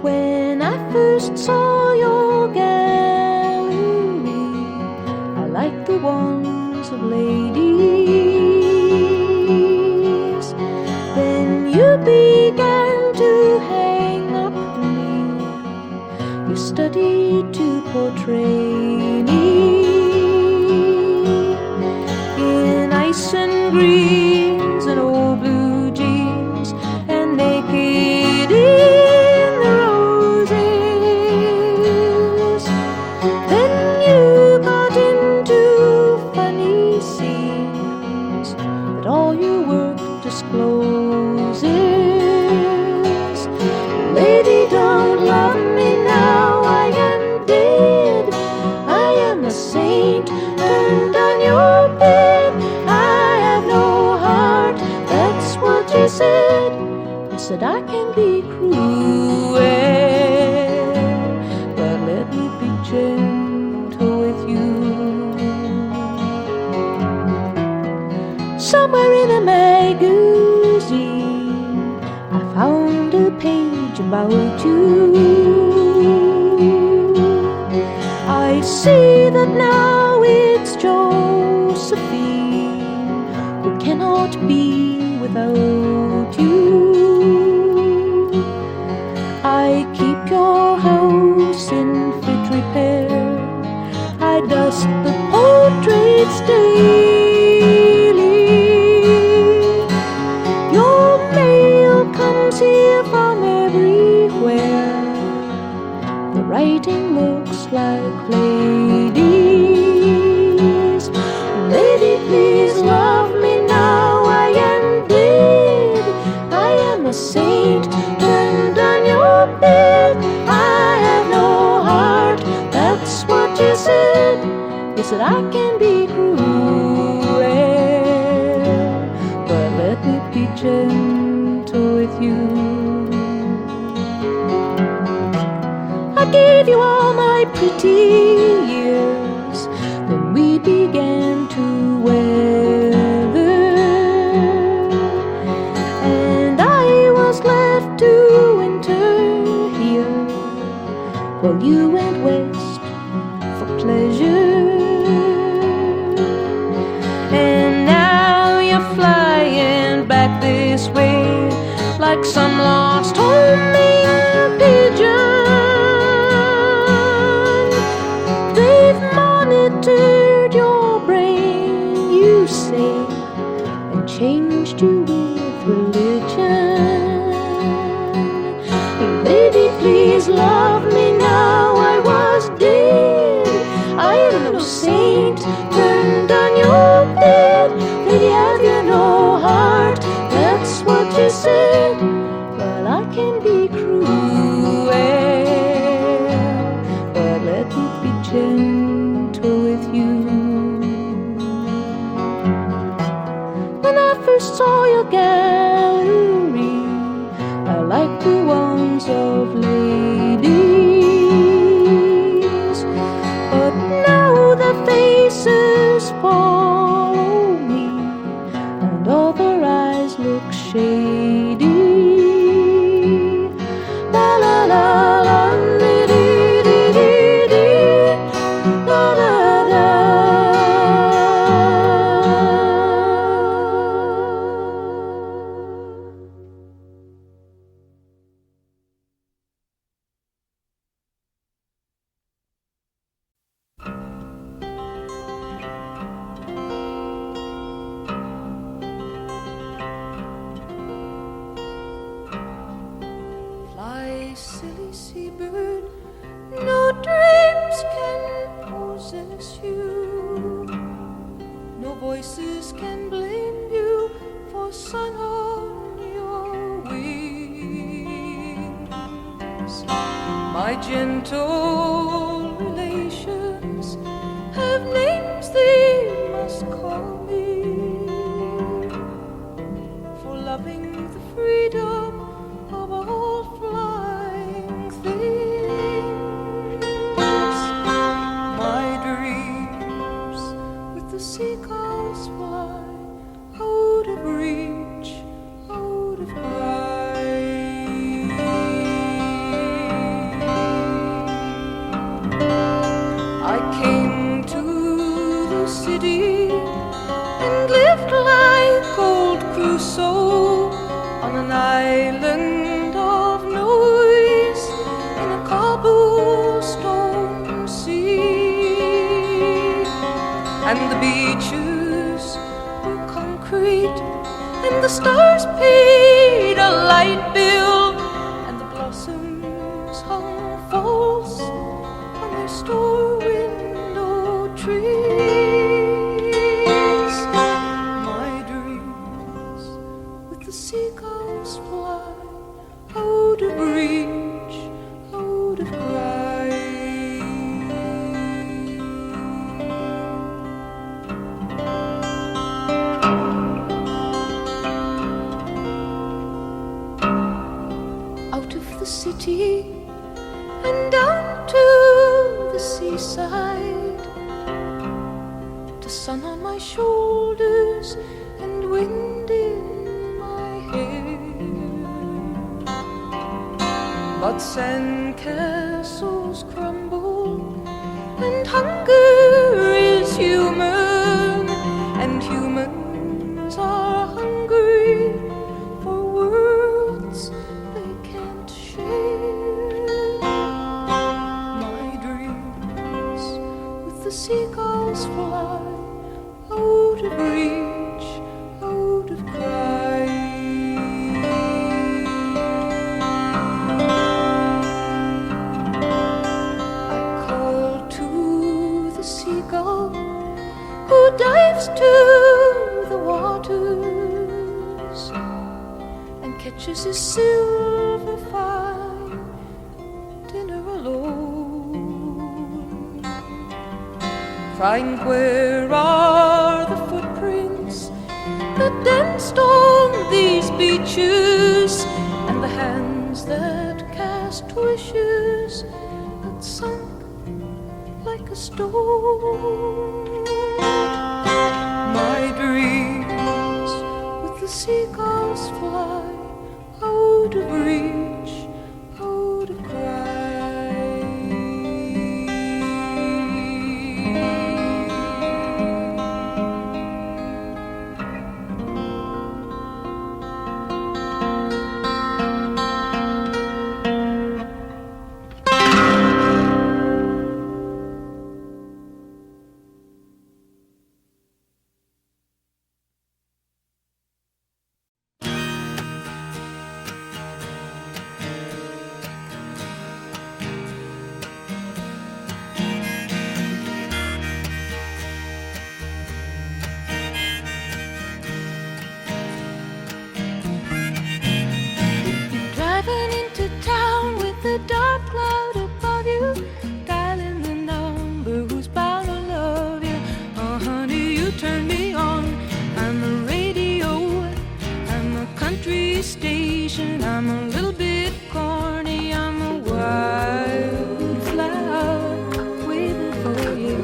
When I first saw your gallery, I liked the ones of ladies. Then you began to hang up me. You studied to portray me in ice and greens and old blue jeans and naked in the roses. Then you got into funny scenes that all your work discloses. Lady, don't love me now, I am dead. I am a saint turned on your bed. I have no heart, that's what you said. You said I can be cruel, but let me be gentle with you. Somewhere in a magazine I found a page about you. I see that now it's Josephine who cannot be without you. I keep your house in fit repair. I dust the portraits daily. Your mail comes here from everywhere. The writing looks like ladies. Lady, please love me now, I am dead. I am a saint turned on your bed. I have no heart, that's what you said. You said I can be cruel, but let me be gentle with you. I gave you all my pretty years, then we began to weather, and I was left to winter here while you went west for pleasure. And now you're flying back this way like some lost homing pigeon. They've monitored your brain, you say, and changed you with religion. Lady, please love me now, I was dead. I am no saint turned on your bed. Lady, have you no heart, that's what you said. Well, I can be cruel, but let me be gentle with you. When I first saw your gallery, I liked the ones of ladies. But now the faces follow me, and all their eyes look shady. La la la la, dee dee dee dee dee, la la la. Fly, silly seabird, no dreams can possess you. No voices can blame you for sung on your wings. My gentle relations have names they must call me for loving the freedom of all flying things. My dreams with the seagulls fly out of reach, out of sight. the city and lived like old Crusoe on an island of noise in a cobblestone sea. And the beaches were concrete and the stars paid a light bill, and the blossoms hung false on their store window trees. My dreams with the seagulls fly out of reach, out of cry. Out of the city and down to the seaside, the sun on my shoulders and wind in my hair. But sandcastles crumble and hunger is human, and humans are hungry for worlds they can't share. My dreams with the seagulls fly out of reach, out of cry. I call to the seagull who dives to the waters and catches his silver fine dinner alone, crying, where are the footprints that danced on these beaches, and the hands that cast wishes that sunk like a stone. My dreams with the seagulls fly out of reach, out of cry. Driving into town with a dark cloud above you, dialing the number who's bound to love you. Oh honey, you turn me on. I'm a radio, I'm a country station, I'm a little bit corny, I'm a wildflower waiting for you,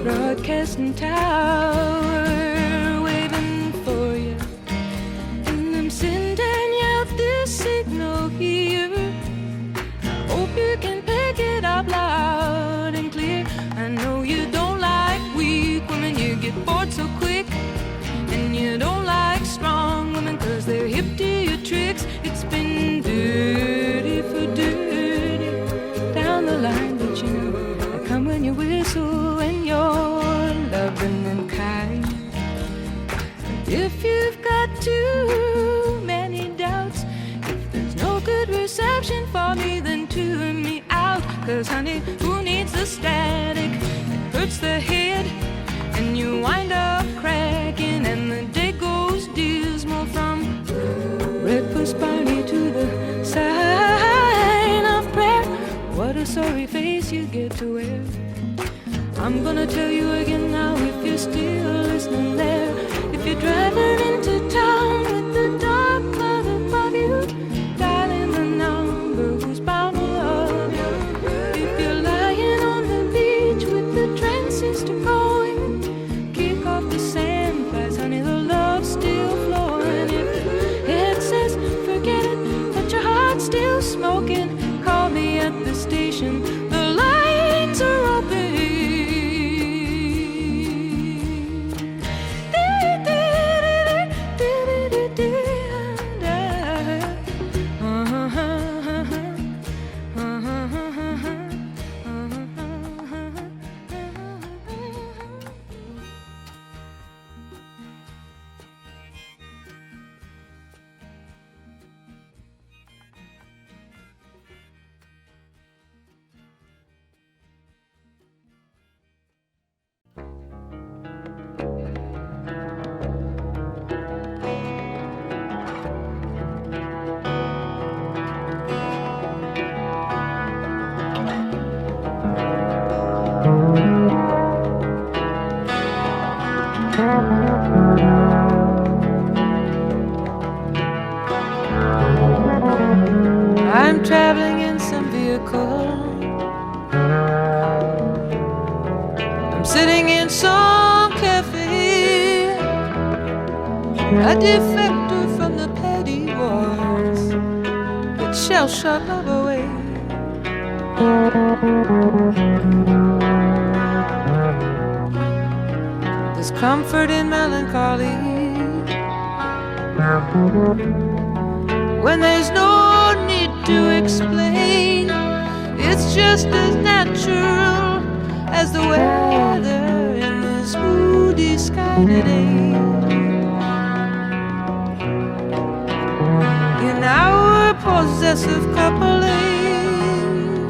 broadcasting tower waving for you, and I'm sending out this signal here. Hope you can pick it up loud and clear. I know you don't like weak women, you get bored so quick, and you don't like strong women 'cause they're hip to your tricks. It's been dirty for dirty down the line, but you know I come when you whistle and you're loving and kind. If you've got too many doubts, if there's no good reception for me, then tune me out. 'Cause honey, who needs the static? It hurts the head and you wind up cracking, and the day goes dismal from breakfast party to the sign of prayer. What a sorry face you get to wear. I'm gonna tell you again now, if you're still listening there. If you're driving into town with the dark cloud above you, dialing the number who's bound to love you. If you're lying on the beach with the transistor going, kick off the sandflies, honey, the love's still flowing. If it says forget it, but your heart's still smoking, call me at the station, the lines are open. I'm traveling in some vehicle. I'm sitting in some cafe, a defector from the petty wars that shall shut love away. There's comfort in melancholy when there's no need to explain. It's just as natural as the weather in this moody sky today. In our possessive coupling,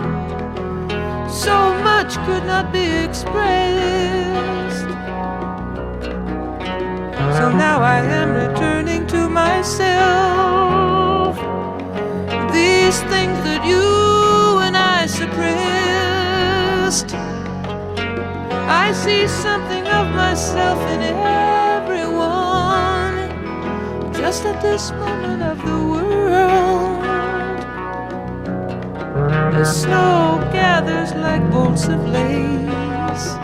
so much could not be expressed. So now I am returning to myself these things that you and I suppressed. I see something of myself in everyone, just at this moment of the world. The snow gathers like bolts of lace,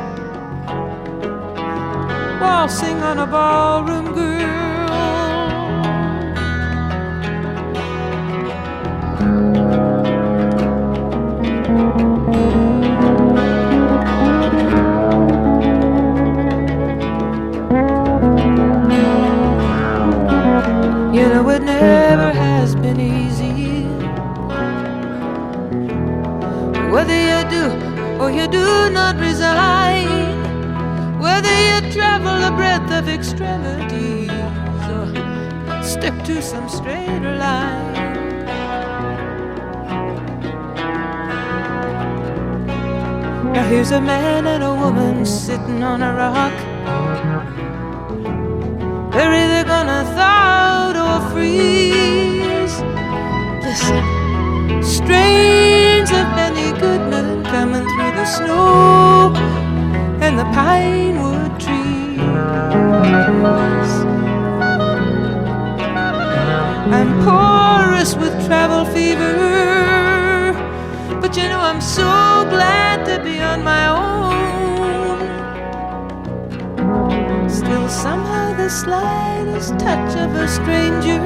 waltzing on a ballroom girl. You know it never has been easy, whether you do or you do not resign, whether you travel a breadth of extremities or stick to some straighter line. Now here's a man and a woman sitting on a rock. They're either gonna thaw out or freeze. Listen, strains of Benny Goodman coming through the snow and the pine wood trees. I'm porous with travel fever, but you know I'm so glad to be on my own. Still somehow the slightest touch of a stranger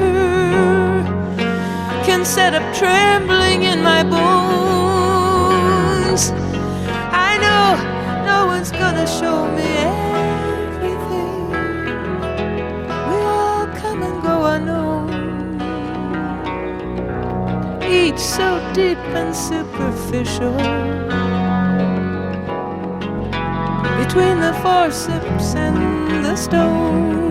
can set up trembling in my bones. I know no one's gonna show me everything. We all come and go unknown, each so deep and superficial, between the forceps and the stone.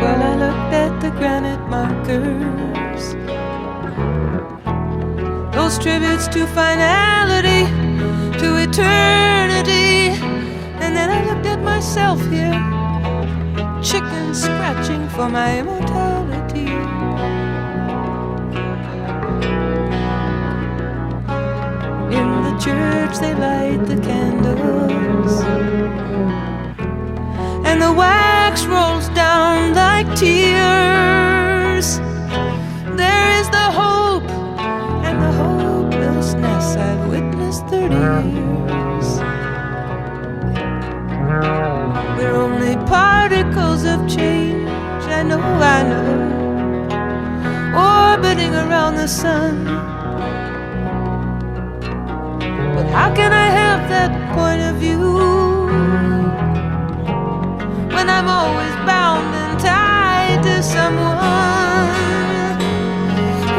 Well, I looked at the granite markers, those tributes to finality, to eternity. And then I looked at myself here, chicken scratching for my immortality. In the church they light the candles, and the wax rolls down like tears. There is the hope and the hopelessness I've witnessed 30 years. We're only particles of change, I know, orbiting around the sun. But how can I have that point of view when I'm always bound and tied to someone?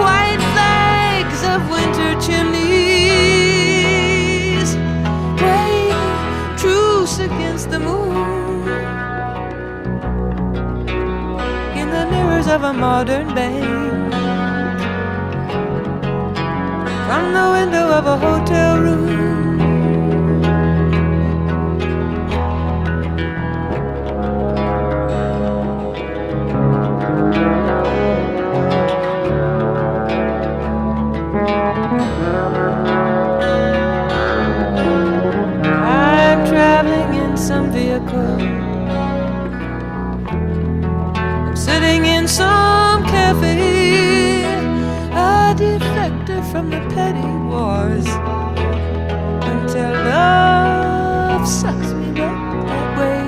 White flags of winter chimneys, praying truce against the moon, in the mirrors of a modern bank, from the window of a hotel room. from the petty wars until love sucks me back that way.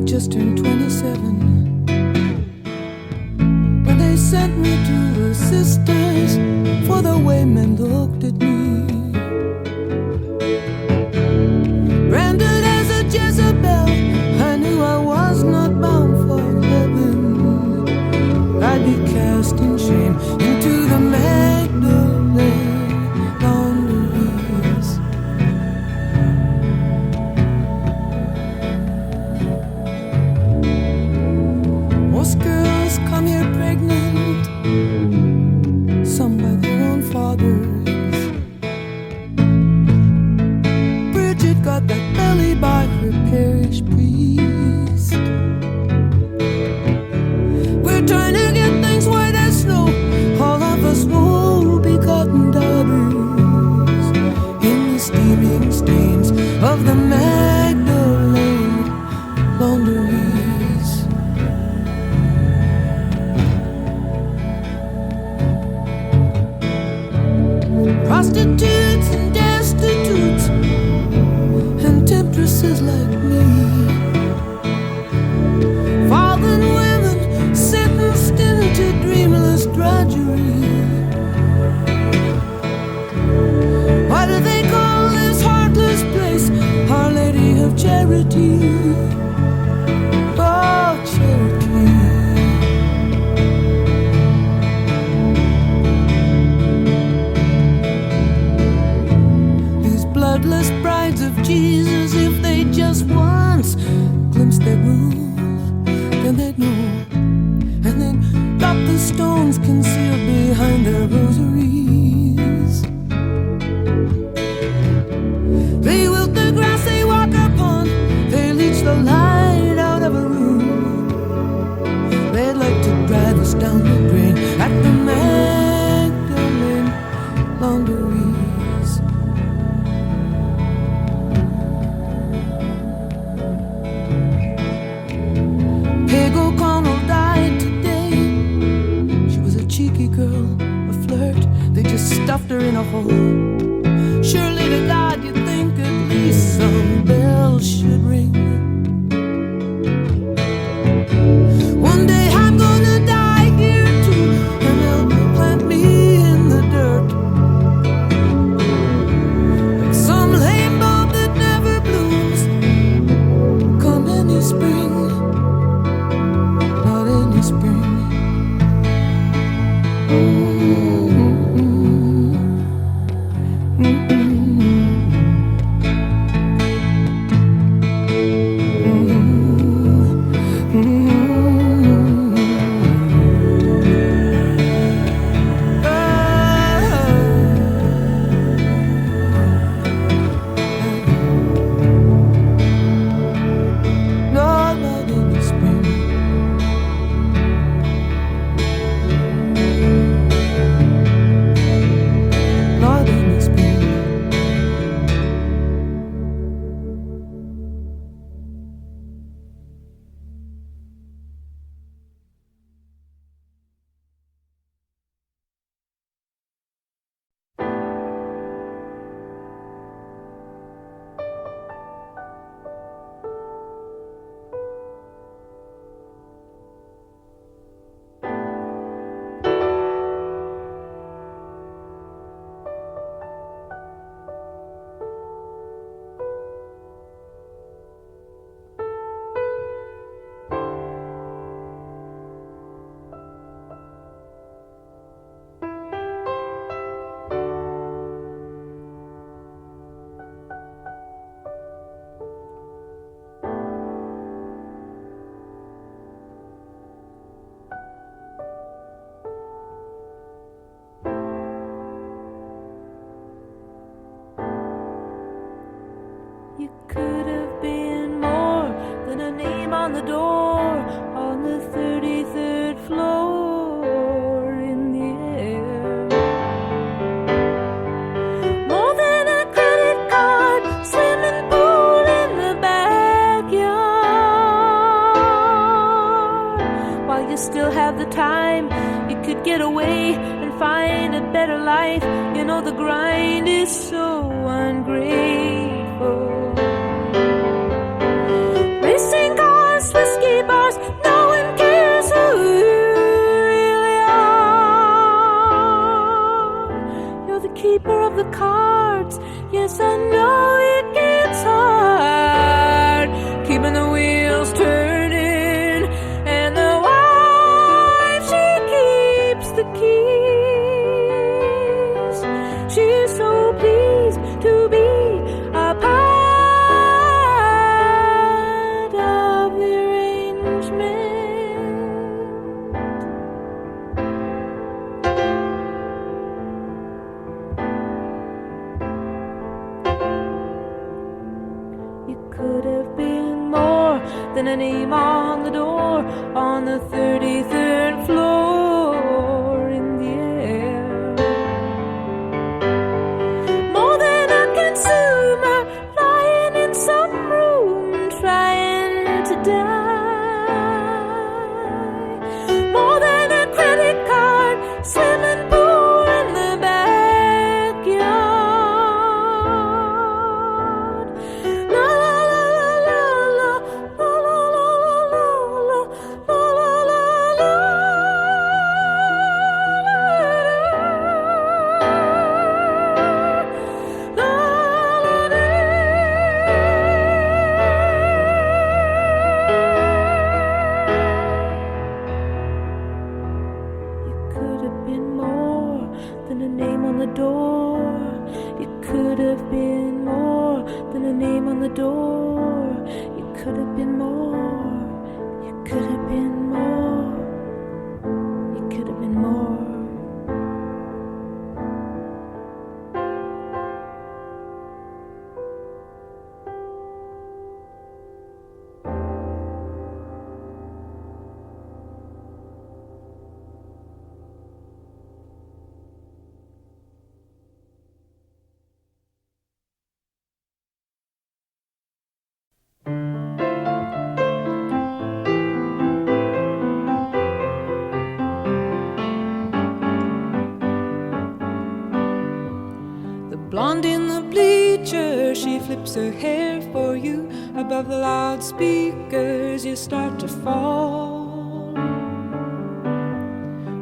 Just turned 27 when they sent me to the sisters for the way men looked at me. Branded as a Jezebel, I knew I was not bound for heaven. I'd be cast in shame into the Magdalene laundries. Most girls come here pregnant, some by their own fathers. Bridget got that belly by her parish priest. We're trying to get things white as snow, all of us woe-begotten daughters, in the steaming stains of the Magdalene laundries. Prostitutes and destitutes and temptresses like me, fallen women sentenced into dreamless drudgery. Why do they call this heartless place Our Lady of Charity? Oh, charity. Bloodless brides of Jesus, if they just once glimpsed their room, then they'd know, and then drop the stones concealed behind their rosaries. They wilt the grass they walk upon, they leech the light out of a room. They'd like to drive us down the drain at the Magdalene laundries. O'Connell died today. She was a cheeky girl, a flirt. They just stuffed her in a hole. Surely to God you'd think at least some bells should ring. One day I'm gonna die here too, and they'll plant me in the dirt, like some lame bulb that never blooms come any spring. Spring. You could have been more than a name on the door on the 33rd floor in the air. More than a credit card, swimming pool in the backyard. While you still have the time, you could get away and find a better life. You know the grind is so ungrateful. Racing cars, whiskey bars, no one cares who you really are. You're the keeper of the cards. Yes, I know it gets hard, keeping the wheels turning, and the wife, she keeps the keys. She's so pleased to be a part of the arrangement. You could have been more than a name on the door on the 33rd floor in the air. More than a consumer lying in some room trying to die. More than a credit card, swimming pool in the backyard. La la la la la la la la la la la la la You could have been more than a name on the door. You could have been more than a name on the door. You could have been more. You could have been more. You could have been more. The blonde in the bleacher, she flips her hair for you. Above the loudspeakers, you start to fall.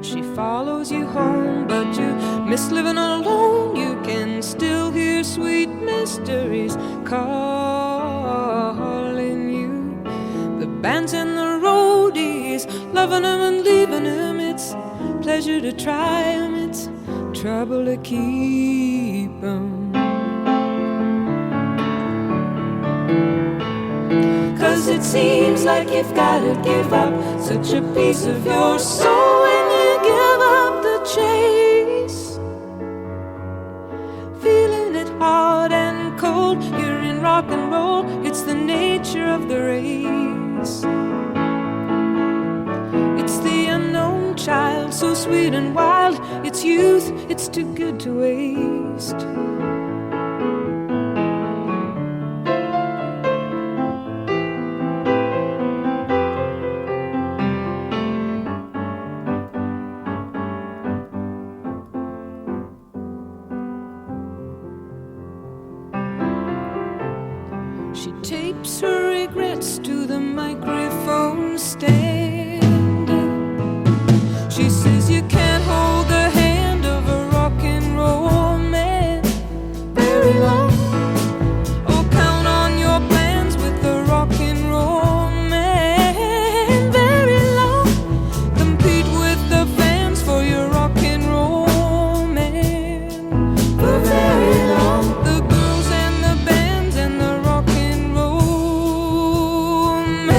She follows you home, but you miss living alone. You can still hear sweet mysteries calling you. The bands and the roadies, loving them and leaving them. It's pleasure to try them, it's trouble to keep them. 'Cause it seems like you've gotta give up such a piece of your soul when you give up the chase. Feeling it hard and cold, you're in rock and roll. It's the nature of the race. It's the unknown child, so sweet and wild. It's youth, it's too good to waste. She tapes her regrets to the microphone stand. She says you can't hold the hand of a rock and roll man very long. Oh, count on your plans with the rock and roll man very long. Compete with the fans for your rock and roll man for very long. The girls and the bands and the rock and roll man.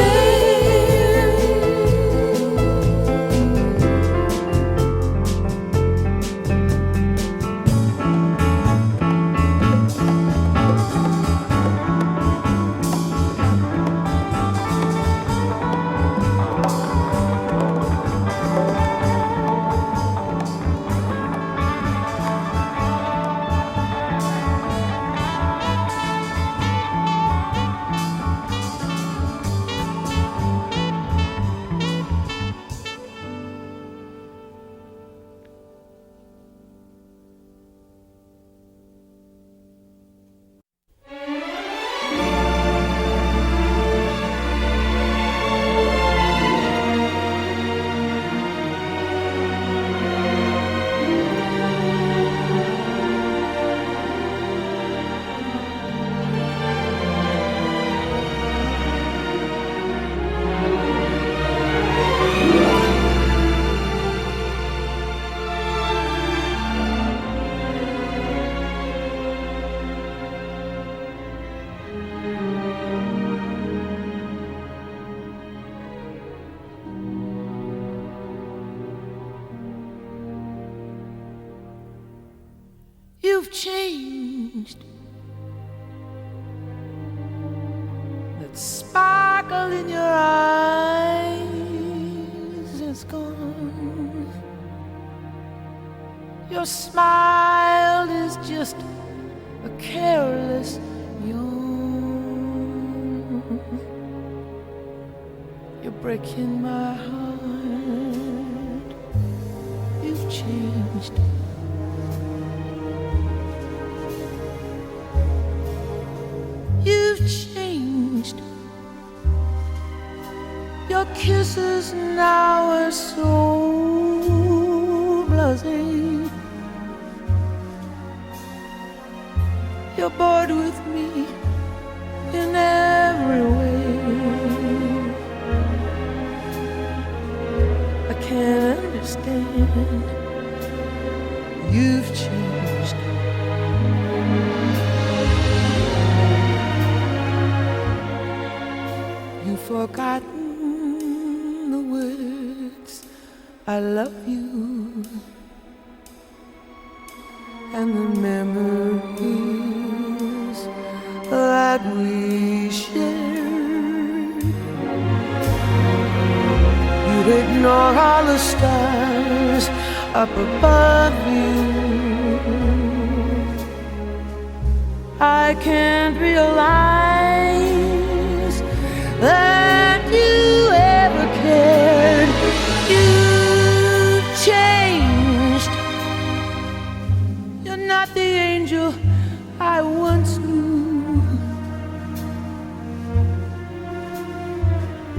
you've changed. That sparkle in your eyes is gone. Your smile is just a careless yawn. You're breaking my heart. You've changed. You've changed. Your kisses now are so blasé. You're bored with me in every way. I can't understand. You've changed. You've forgotten the words I love you and the memories that we shared. You ignore all the stars up above you. I can't realize that you ever cared. You've changed. You're not the angel I once knew.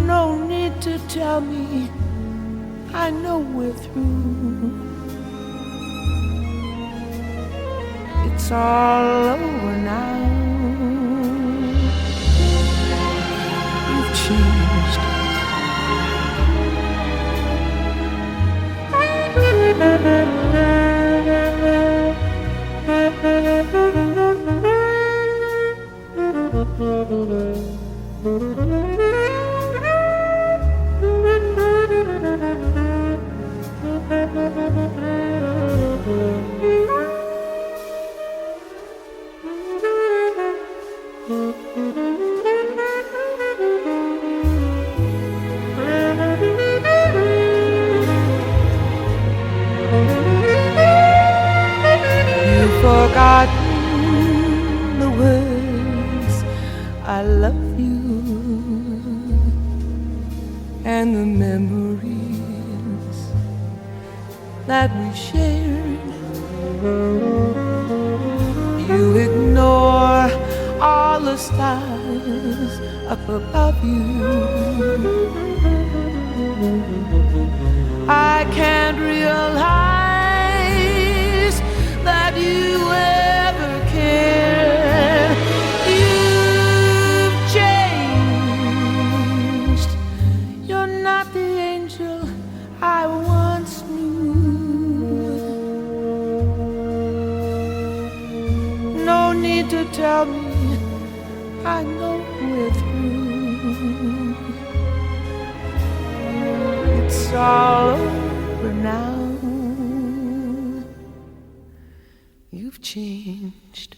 No need to tell me, I know we're through. It's all over now. You've changed. Forgotten the words I love you and the memories that we shared. You ignore all the stars up above you. I can't realize that you ever cared. You've changed. You're not the angel I once knew. No need to tell me, I know we're through. It's all over now. You've changed.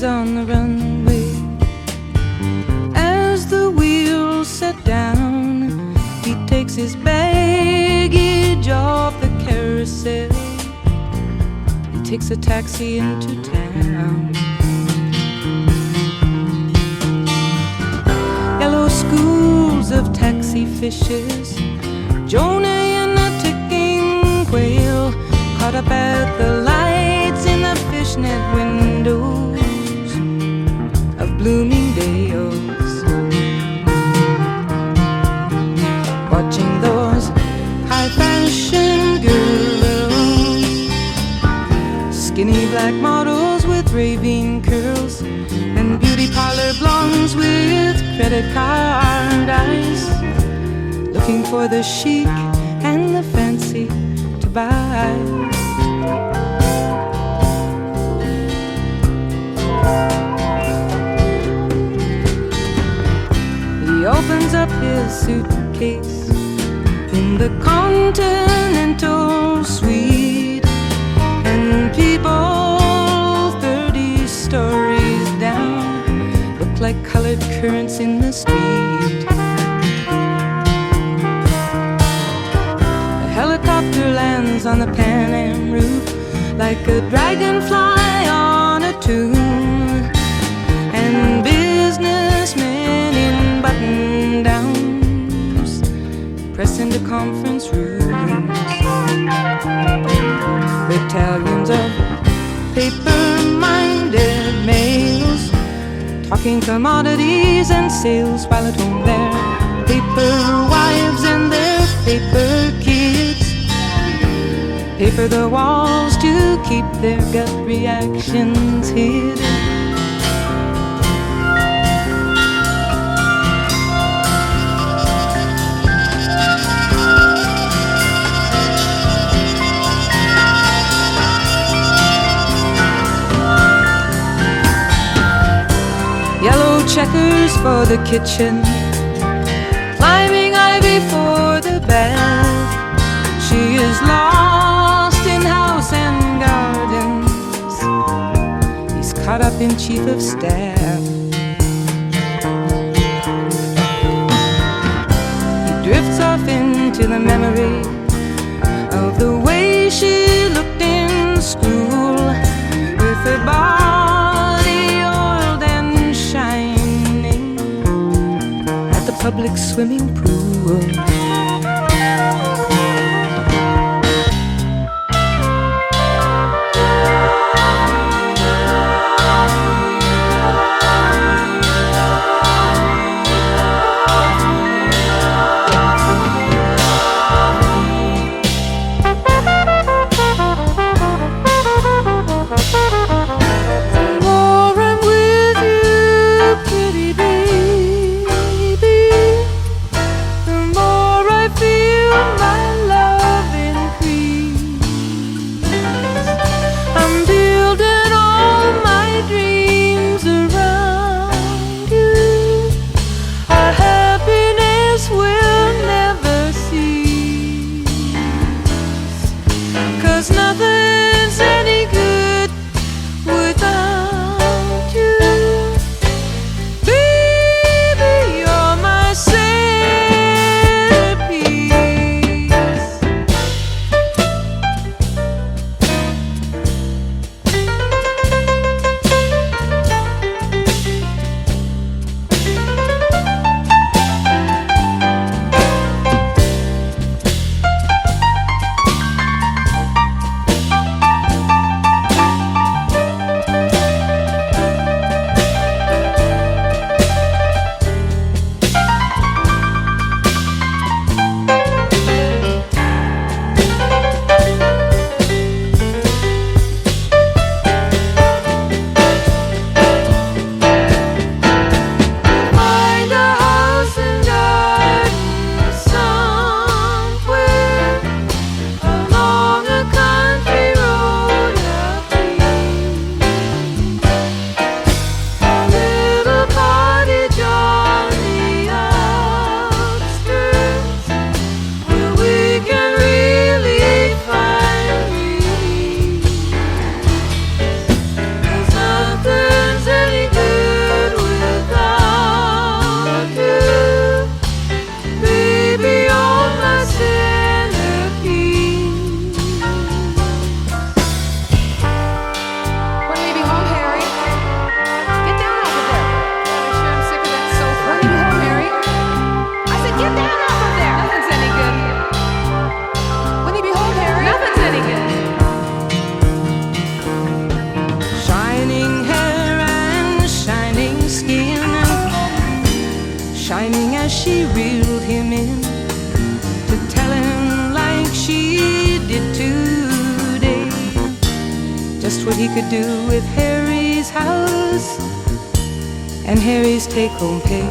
On the runway, as the wheels set down, he takes his baggage off the carousel. He takes a taxi into town. Yellow schools of taxi fishes, Jonah and a ticking whale, caught up at the lights in the fishnet windows of Bloomingdale's, watching those high fashion girls, skinny black models with raving curls, and beauty parlor blondes with credit card eyes, looking for the chic and the fancy to buy. He opens up his suitcase in the Continental Suite, and people 30 stories down look like colored currents in the street. A helicopter lands on the Pan Am roof like a dragonfly on a tomb, and businessmen in button-downs press into conference rooms. Battalions of paper-minded males talking commodities and sales, while at home their paper wives and their paper kids paper the walls to keep their gut reactions hid. Yellow checkers for the kitchen, climbing ivy for the bath. She is lost in house and gardens, he's caught up in chief of staff. He drifts off into the memory of the way she looked in school, with her body oiled and shining at the public swimming pool. The more smiling as she reeled him in to tell him like she did today, just what he could do with Harry's house and Harry's take-home pay.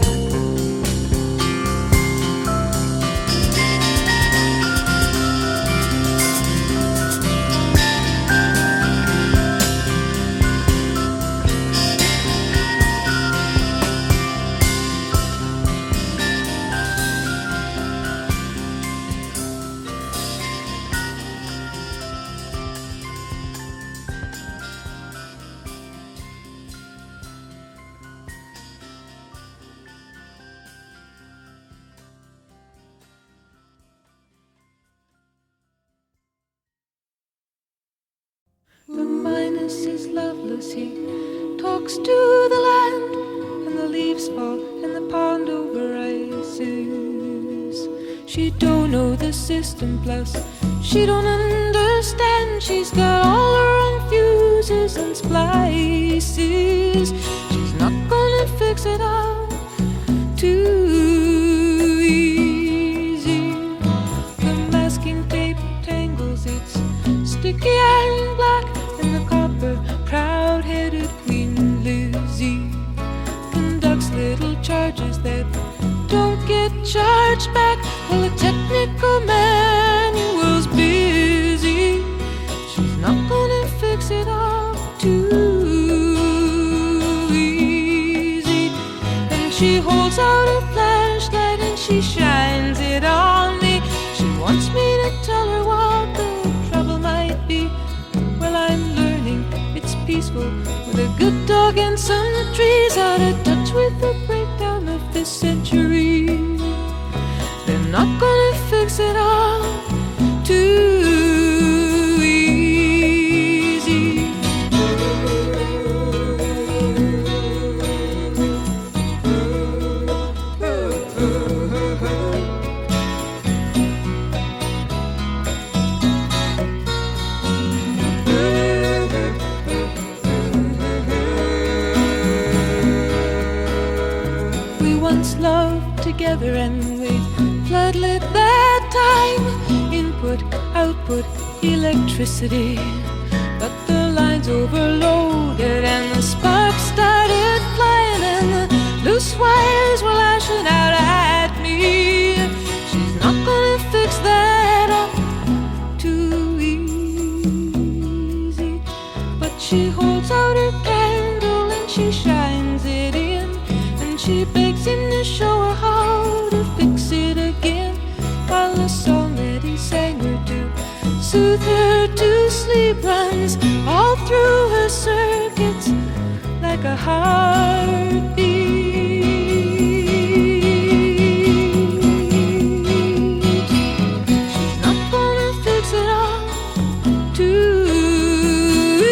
The Minos is loveless, he talks to the land, and the leaves fall and the pond over ices. She don't know the system, plus she don't understand. She's got all her own fuses and splices. She's not gonna fix it all too easy. The masking tape tangles, it's sticky and black, and the copper proud-headed Queen Lizzie conducts little charges that don't get charged back while the technical manual's busy. She's not gonna fix it all too easy. And she holds out her flashlight and she shines it on me. She wants me to tell her what the trouble might be. Well, I'm learning it's peaceful with a good dog and some trees, out of touch with the breakdown of this century. They're not gonna fix it all too easy. We once loved together and we floodlit that time. Input, output, electricity. But the lines overloaded and the sparks started flying and the loose wires were lashing out at me. She's not gonna fix that up too easy. But she holds out her candle and she shines it in, and she begs him to show her how to fix it again, while the song that he sang her to soothe her to sleep runs all through her circuits like a heartbeat. She's not gonna fix it all too easy.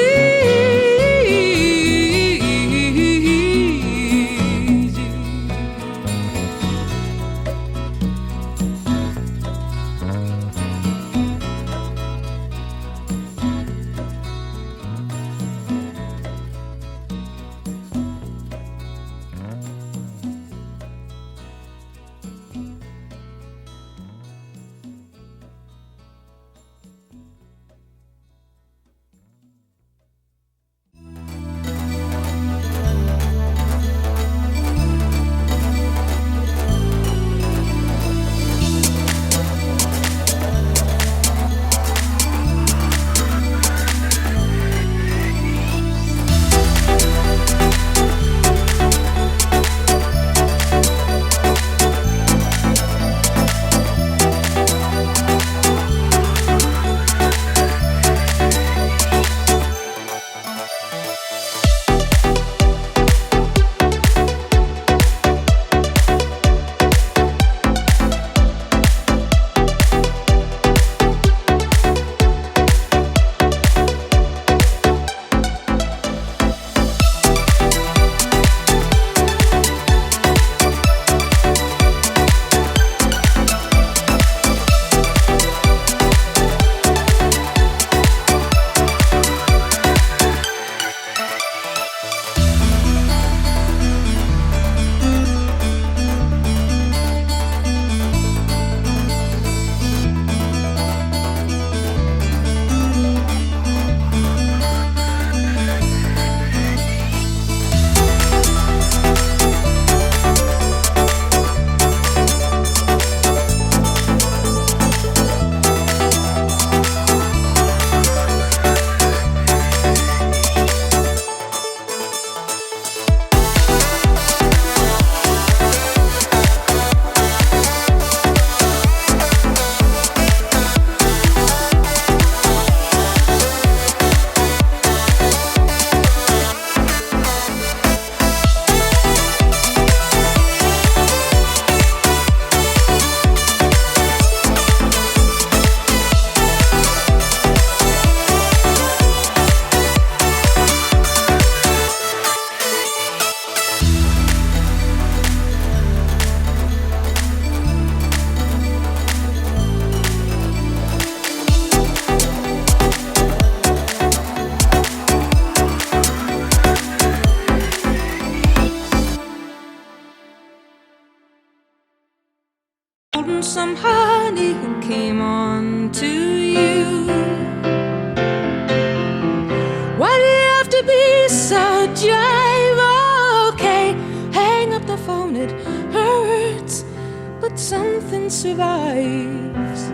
holding some honey and came on to you. Why do you have to be so jive? Okay, hang up the phone, it hurts, but something survives.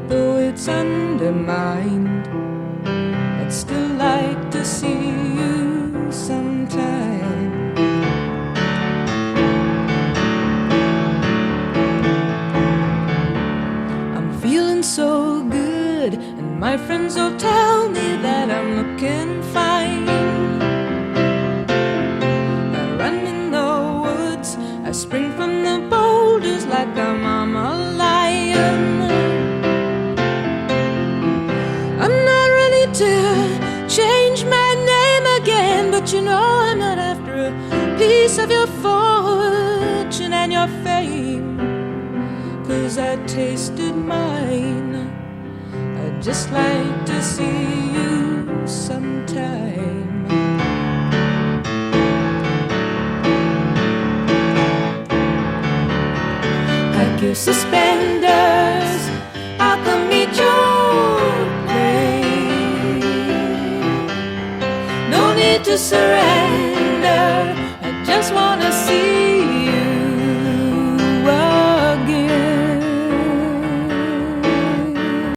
Though it's undermined, I'd still like to see you sometime. I'm feeling so good, and my friends all tell me that I'm looking fine. I run in the woods, I spring from the boulders like I'm a lion. I'm not ready to change my name again, but you know I'm not after a piece of your fortune and your fame, 'cause I tasted mine. I'd just like to see you sometime. Pack your suspenders, I'll come meet your grave. No need to surrender.